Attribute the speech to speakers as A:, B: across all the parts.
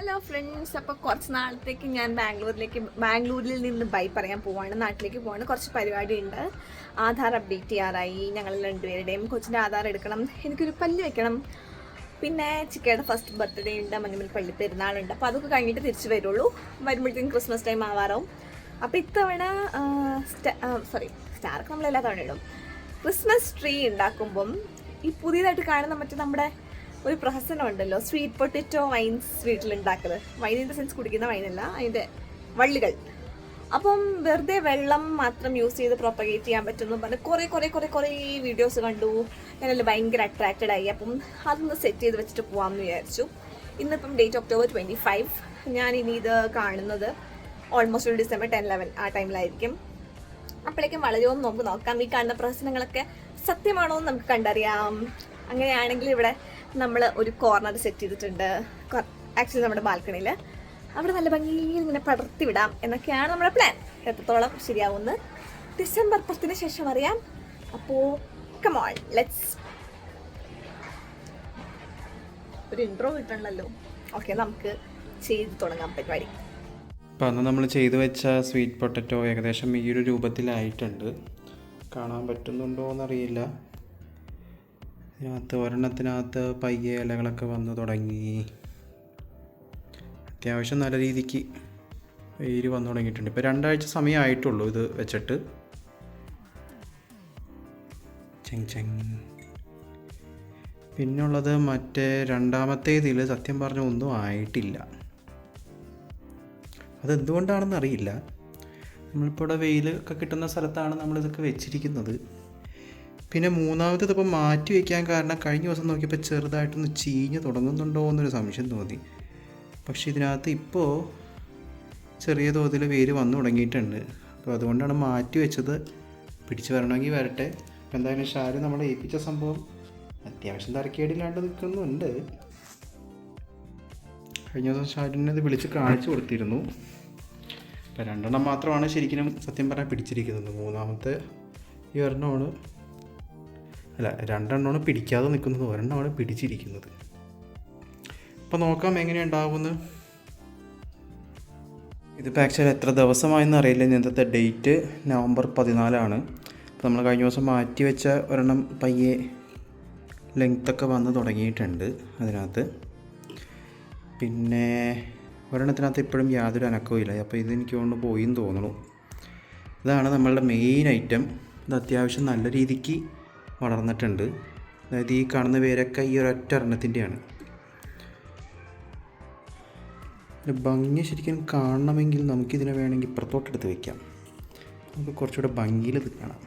A: Hello friends, അപ്പോൾ കുറച്ച് നാളത്തേക്ക് ഞാൻ ബാംഗ്ലൂരിൽ നിന്ന് ബൈ പറയാൻ പോവാണ്. നാട്ടിലേക്ക് പോവാണ്. കുറച്ച് പരിപാടി ഉണ്ട്. ആധാർ അപ്ഡേറ്റ് ചെയ്യാറായി. ഞങ്ങൾ രണ്ടുപേരുടെയും. കൊച്ചിൻ്റെ ആധാർ എടുക്കണം, എനിക്കൊരു പല്ല് വെക്കണം, പിന്നെ ചിക്കയുടെ ഫസ്റ്റ് ബർത്ത്ഡേ ഉണ്ട്, മഞ്ഞുമൽ പള്ളി പെരുന്നാളുണ്ട്. അപ്പോൾ അതൊക്കെ കഴിഞ്ഞിട്ട് തിരിച്ച് വരുള്ളൂ. വരുമ്പോഴത്തേക്കും ക്രിസ്മസ് ടൈം ആവാറാവും. അപ്പോൾ ഇത്തവണ സ്റ്റാർക്ക് നമ്മളെല്ലാ തവണ ഇടും. ക്രിസ്മസ് ട്രീ ഉണ്ടാക്കുമ്പം ഈ പുതിയതായിട്ട് കാണുന്ന മറ്റേ നമ്മുടെ ഒരു പ്രഹസനം ഉണ്ടല്ലോ, സ്വീറ്റ് പൊട്ടറ്റോ വൈൻസ് വീട്ടിലുണ്ടാക്കുന്നത്. വൈൻ ഇൻ ദ സെൻസ് കുടിക്കുന്ന വൈനല്ല, അതിൻ്റെ വള്ളികൾ. അപ്പം വെറുതെ വെള്ളം മാത്രം യൂസ് ചെയ്ത് പ്രൊപ്പഗേറ്റ് ചെയ്യാൻ പറ്റുമെന്ന് പറഞ്ഞ് കുറേ വീഡിയോസ് കണ്ടു. ഞാനതിൽ ഭയങ്കര അട്രാക്റ്റഡ് ആയി. അപ്പം അതൊന്ന് സെറ്റ് ചെയ്ത് വെച്ചിട്ട് പോകാമെന്ന് വിചാരിച്ചു. ഇന്നിപ്പം ഡേറ്റ് October 25. ഞാൻ ഇനി ഇത് കാണുന്നത് ഓൾമോസ്റ്റ് ഒരു December 10-11 ആ ടൈമിലായിരിക്കും. അപ്പോഴേക്കും വളരെയോ നമുക്ക് നോക്കാം. ഈ കാണുന്ന പ്രഹസനങ്ങളൊക്കെ സത്യമാണോ എന്ന് നമുക്ക് കണ്ടറിയാം. അങ്ങനെയാണെങ്കിൽ ഇവിടെ നമ്മൾ ഒരു കോർണർ സെറ്റ് ചെയ്തിട്ടുണ്ട്. ആക്ച്വലി നമ്മുടെ ബാൽക്കണിയിൽ അവിടെ നല്ല ഭംഗിയിൽ ഇങ്ങനെ പടർത്തി വിടാം എന്നൊക്കെയാണ് നമ്മുടെ പ്ലാൻ. എത്രത്തോളം ശരിയാവുമെന്ന് December 10 ശേഷം അറിയാം. അപ്പോൾ കം ഓൺ, ലെറ്റ്സ്. ഒരു ഇൻട്രോ കിട്ടണമല്ലോ. ഓക്കെ, നമുക്ക് ചെയ്ത് തുടങ്ങാം പരിപാടി.
B: അപ്പോൾ അന്ന് നമ്മൾ ചെയ്തു വെച്ച സ്വീറ്റ് പൊട്ടറ്റോ ഏകദേശം ഈ ഒരു രൂപത്തിലായിട്ടുണ്ട്. കാണാൻ പറ്റുന്നുണ്ടോ എന്നറിയില്ല. ഇതിനകത്ത് ഒരെണ്ണത്തിനകത്ത് പയ്യെ ഇലകളൊക്കെ വന്ന് തുടങ്ങി. അത്യാവശ്യം നല്ല രീതിക്ക് വേര് വന്നു തുടങ്ങിയിട്ടുണ്ട്. ഇപ്പോൾ 2 ആഴ്ച സമയമായിട്ടുള്ളൂ ഇത് വെച്ചിട്ട്. പിന്നുള്ളത് മറ്റേ രണ്ടാമത്തേതിൽ സത്യം പറഞ്ഞാൽ ഒന്നും ആയിട്ടില്ല. അതെന്തുകൊണ്ടാണെന്ന് അറിയില്ല. നമ്മളിപ്പോൾ ഇവിടെ വെയിലൊക്കെ കിട്ടുന്ന സ്ഥലത്താണ് നമ്മളിതൊക്കെ വെച്ചിരിക്കുന്നത്. പിന്നെ മൂന്നാമത് ഇതിപ്പോൾ മാറ്റി വയ്ക്കാൻ കാരണം കഴിഞ്ഞ ദിവസം നോക്കിയപ്പോൾ ചെറുതായിട്ടൊന്ന് ചീഞ്ഞ് തുടങ്ങുന്നുണ്ടോ എന്നൊരു സംശയം തോന്നി. പക്ഷേ ഇതിനകത്ത് ഇപ്പോൾ ചെറിയ തോതിൽ വേര് വന്നു തുടങ്ങിയിട്ടുണ്ട്. അപ്പോൾ അതുകൊണ്ടാണ് മാറ്റി വെച്ചത്. പിടിച്ച് വരണമെങ്കിൽ വരട്ടെ. അപ്പോൾ എന്തായാലും ഷാരു നമ്മളെ ഏൽപ്പിച്ച സംഭവം അത്യാവശ്യം തരക്കേടില്ലാണ്ട് നിൽക്കുന്നുണ്ട്. കഴിഞ്ഞ ദിവസം ഷാരുവിനെ ഇത് വിളിച്ച് കാണിച്ചു കൊടുത്തിരുന്നു. അപ്പോൾ 2 മാത്രമാണ് ശരിക്കും സത്യം പറഞ്ഞാൽ പിടിച്ചിരിക്കുന്നത്. മൂന്നാമത്തെ ഈ ഒരെണ്ണമാണ്, അല്ല 2 പിടിക്കാതെ നിൽക്കുന്നത്, 1 പിടിച്ചിരിക്കുന്നത്. അപ്പോൾ നോക്കാം എങ്ങനെയുണ്ടാവുമെന്ന്. ഇതിപ്പോൾ ആക്ച്വലി എത്ര ദിവസമായെന്ന് അറിയില്ല. ഇന്നത്തെ ഡേറ്റ് November 14. അപ്പോൾ നമ്മൾ കഴിഞ്ഞ ദിവസം മാറ്റി വെച്ച ഒരെണ്ണം പയ്യെ ലെങ്ത്തൊക്കെ വന്ന് തുടങ്ങിയിട്ടുണ്ട് അതിനകത്ത്. പിന്നെ ഒരെണ്ണത്തിനകത്ത് ഇപ്പോഴും യാതൊരു അനക്കവും ഇല്ല. അപ്പോൾ ഇതെനിക്ക് കൊണ്ട് പോയി എന്ന് തോന്നുന്നു. ഇതാണ് നമ്മളുടെ മെയിൻ ഐറ്റം. ഇത് അത്യാവശ്യം നല്ല രീതിക്ക് വളർന്നിട്ടുണ്ട്. അതായത് ഈ കാണുന്ന വേരൊക്കെ ഈ ഒരൊറ്റ എണ്ണത്തിൻ്റെയാണ്. ഭംഗി ശരിക്കും കാണണമെങ്കിൽ നമുക്കിതിനെ വേണമെങ്കിൽ ഇപ്പുറത്തോട്ടെടുത്ത് വയ്ക്കാം. നമുക്ക് കുറച്ചുകൂടെ ഭംഗിയിൽ ഇത് കാണാം.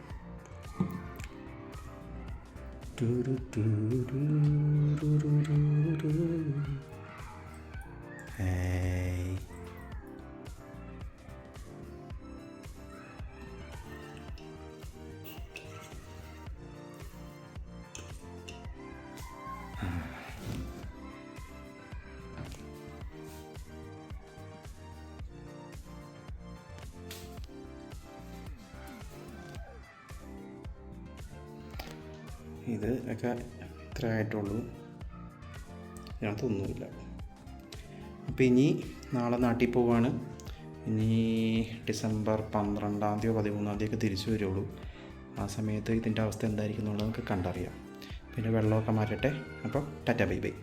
B: ഇത് ഒക്കെ ഇത്ര ആയിട്ടുള്ളൂ, ഇതിനകത്തൊന്നുമില്ല. അപ്പോൾ ഇനി നാളെ നാട്ടിൽ പോവാണ്. ഇനി December 12 13 തിരിച്ചു വരുള്ളൂ. ആ സമയത്ത് ഇതിൻ്റെ അവസ്ഥ എന്തായിരിക്കും എന്നുള്ളത് നമുക്ക് കണ്ടറിയാം. പിന്നെ വെള്ളമൊക്കെ മാറ്റട്ടെ. അപ്പോൾ ടാറ്റ ബൈ ബൈ.